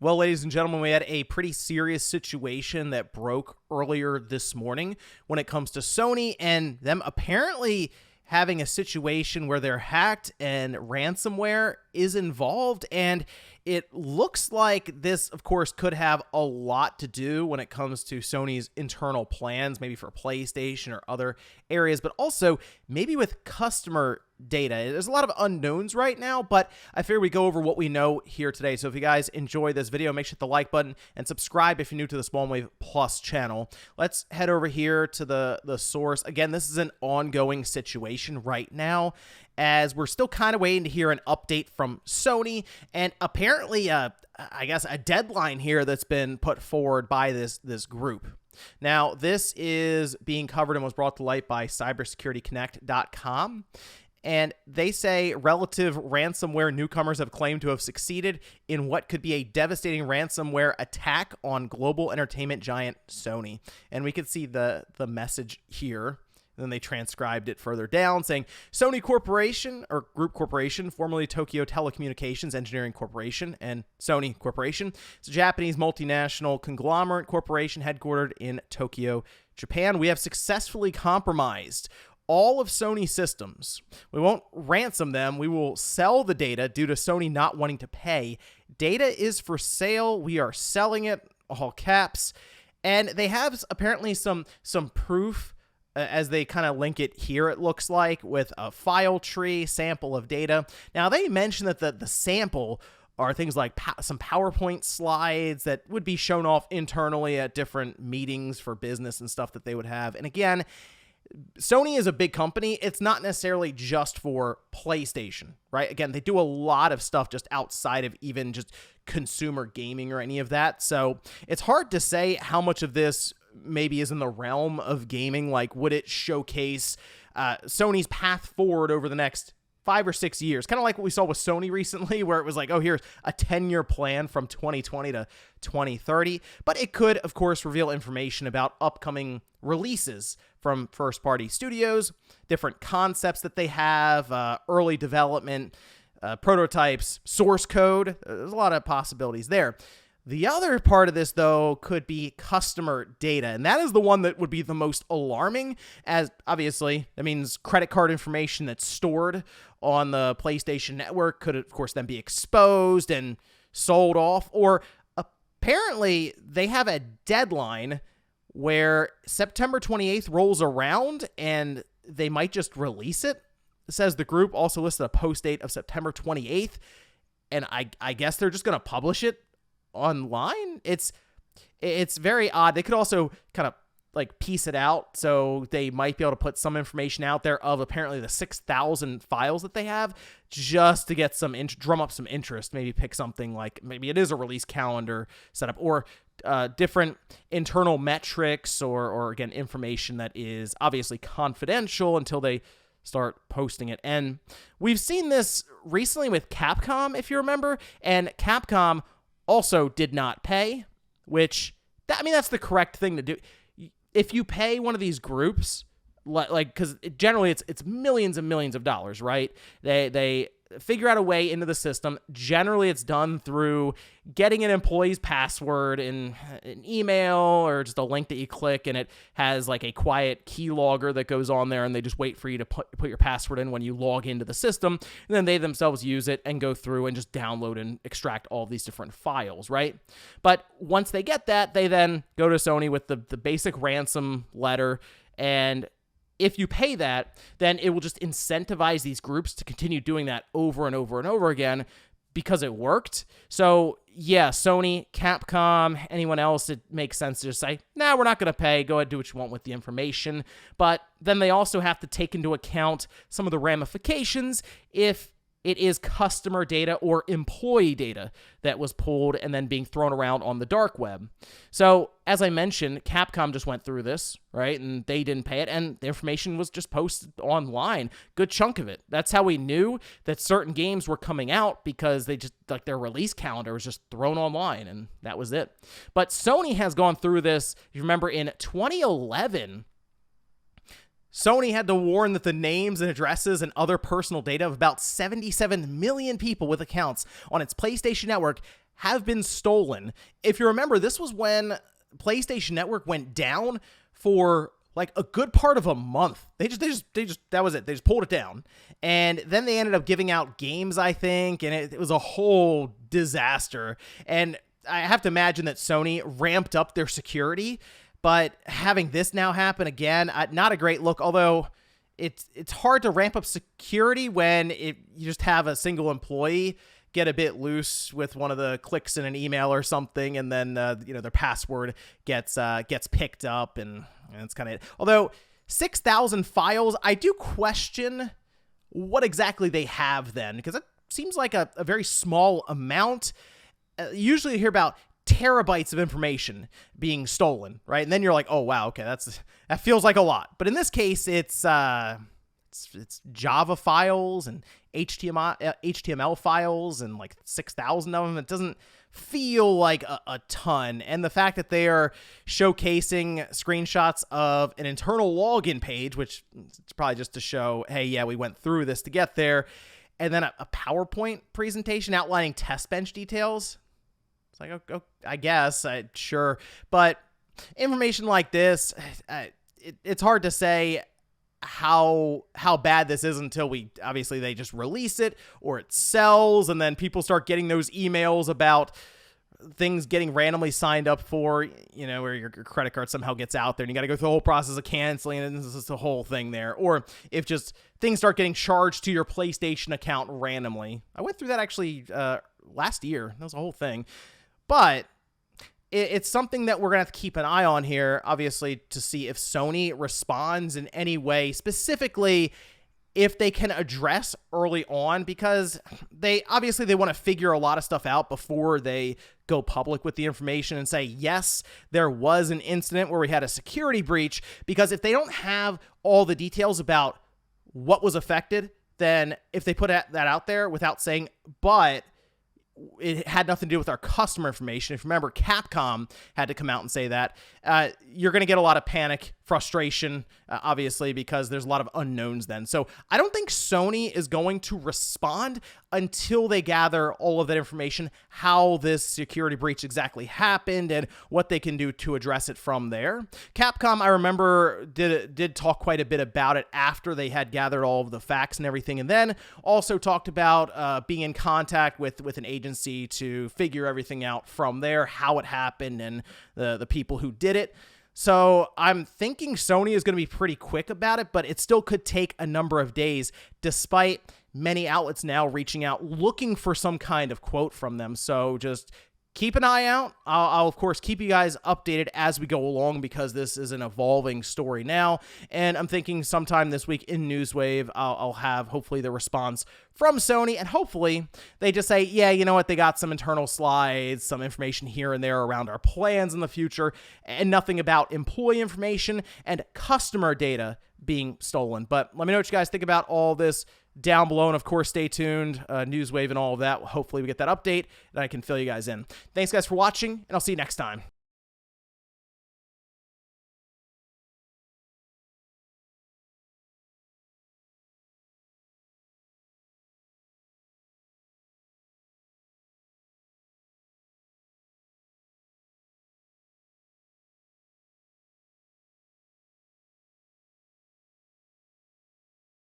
Well, ladies and gentlemen, we had a pretty serious situation that broke earlier this morning when it comes to Sony and them apparently having a situation where they're hacked and ransomware is involved. And it looks like this, of course, could have a lot to do when it comes to Sony's internal plans, maybe for PlayStation or other areas, but also maybe with customer data. There's a lot of unknowns right now, but I figure we go over what we know here today. So if you guys enjoy this video, make sure to hit the like button and subscribe if you're new to the Small Wave Plus channel. Let's head over here to the source. Again, this is an ongoing situation right now, as we're still kind of waiting to hear an update from Sony, and apparently, I guess, a deadline here that's been put forward by this group. Now, this is being covered and was brought to light by cybersecurityconnect.com. And they say relative ransomware newcomers have claimed to have succeeded in what could be a devastating ransomware attack on global entertainment giant Sony. And we could see the message here. And then they transcribed it further down, saying Sony Corporation, or Group Corporation, formerly Tokyo Telecommunications Engineering Corporation, and Sony Corporation. It's a Japanese multinational conglomerate corporation headquartered in Tokyo, Japan. We have successfully compromised all of Sony systems. We won't ransom them. We will sell the data due to Sony not wanting to pay. Data is for sale. We are selling it, all caps. And they have apparently some proof as they kind of link it here, it looks like, with a file tree sample of data. Now, they mentioned that the sample are things like some PowerPoint slides that would be shown off internally at different meetings for business and stuff that they would have. And again, Sony is a big company. It's not necessarily just for PlayStation, right? Again, they do a lot of stuff just outside of even just consumer gaming or any of that. So it's hard to say how much of this maybe is in the realm of gaming. Like, would it showcase Sony's path forward over the next 5 or 6 years? Kind of like what we saw with Sony recently, where it was like, oh, here's a 10-year plan from 2020 to 2030. But it could, of course, reveal information about upcoming releases from first-party studios, different concepts that they have, early development, prototypes, source code. There's a lot of possibilities there. The other part of this, though, could be customer data, and that is the one that would be the most alarming, as obviously that means credit card information that's stored on the PlayStation Network could, of course, then be exposed and sold off, or apparently they have a deadline where September 28th rolls around and they might just release it. It says the group also listed a post date of September 28th, and I guess they're just going to publish it online. It's very odd. They could also kind of like piece it out, so they might be able to put some information out there of apparently the 6,000 files that they have, just to get some drum up some interest. Maybe pick something like, maybe it is a release calendar setup, or different internal metrics, or again, information that is obviously confidential until they start posting it. And we've seen this recently with Capcom, if you remember, and Capcom also did not pay, which, that's the correct thing to do. If you pay one of these groups, like, because generally it's millions and millions of dollars, right? They figure out a way into the system. Generally, it's done through getting an employee's password in an email, or just a link that you click, and it has like a quiet keylogger that goes on there, and they just wait for you to put your password in when you log into the system, and then they themselves use it and go through and just download and extract all these different files, right? But once they get that, they then go to Sony with the basic ransom letter, and if you pay that, then it will just incentivize these groups to continue doing that over and over and over again, because it worked. So yeah, Sony, Capcom, anyone else, it makes sense to just say, nah, we're not going to pay. Go ahead, do what you want with the information. But then they also have to take into account some of the ramifications if it is customer data or employee data that was pulled and then being thrown around on the dark web. So, as I mentioned, Capcom just went through this, right? And they didn't pay it, and the information was just posted online. Good chunk of it. That's how we knew that certain games were coming out, because they just, like, their release calendar was just thrown online, and that was it. But Sony has gone through this. You remember in 2011, Sony had to warn that the names and addresses and other personal data of about 77 million people with accounts on its PlayStation Network have been stolen. If you remember, this was when PlayStation Network went down for like a good part of a month. They just that was it. They just pulled it down. And then they ended up giving out games, I think, and it was a whole disaster. And I have to imagine that Sony ramped up their security, but having this now happen again, not a great look, although it's hard to ramp up security when you just have a single employee get a bit loose with one of the clicks in an email or something, and then their password gets picked up, and it's kind of it. Although 6,000 files, I do question what exactly they have then, because it seems like a very small amount. Usually you hear about terabytes of information being stolen, right? And then you're like, oh wow, okay, that feels like a lot. But in this case, it's Java files and HTML files and like 6,000 of them. It doesn't feel like a ton. And the fact that they are showcasing screenshots of an internal login page, which it's probably just to show, hey, yeah, we went through this to get there, and then a PowerPoint presentation outlining test bench details. It's like, okay, I guess, sure. But information like this, it's hard to say how bad this is until they just release it or it sells, and then people start getting those emails about things getting randomly signed up for, where your credit card somehow gets out there and you got to go through the whole process of canceling, and this is the whole thing there. Or if just things start getting charged to your PlayStation account randomly. I went through that actually last year. That was a whole thing. But it's something that we're going to have to keep an eye on here, obviously, to see if Sony responds in any way, specifically if they can address early on, because they want to figure a lot of stuff out before they go public with the information and say, yes, there was an incident where we had a security breach, because if they don't have all the details about what was affected, then if they put that out there without saying, but it had nothing to do with our customer information. If you remember, Capcom had to come out and say that. You're going to get a lot of panic, frustration, obviously, because there's a lot of unknowns then. So I don't think Sony is going to respond until they gather all of that information, how this security breach exactly happened and what they can do to address it from there. Capcom, I remember, did talk quite a bit about it after they had gathered all of the facts and everything, and then also talked about being in contact with an agency to figure everything out from there, how it happened, and the people who did it. So I'm thinking Sony is going to be pretty quick about it, but it still could take a number of days, despite many outlets now reaching out, looking for some kind of quote from them. So just keep an eye out. I'll of course, keep you guys updated as we go along, because this is an evolving story now. And I'm thinking sometime this week in Newswave, I'll have hopefully the response from Sony, and hopefully they just say, yeah, you know what, they got some internal slides, some information here and there around our plans in the future, and nothing about employee information and customer data being stolen. But let me know what you guys think about all this down below, and of course, stay tuned, Newswave and all of that. Hopefully we get that update and I can fill you guys in. Thanks guys for watching, and I'll see you next time.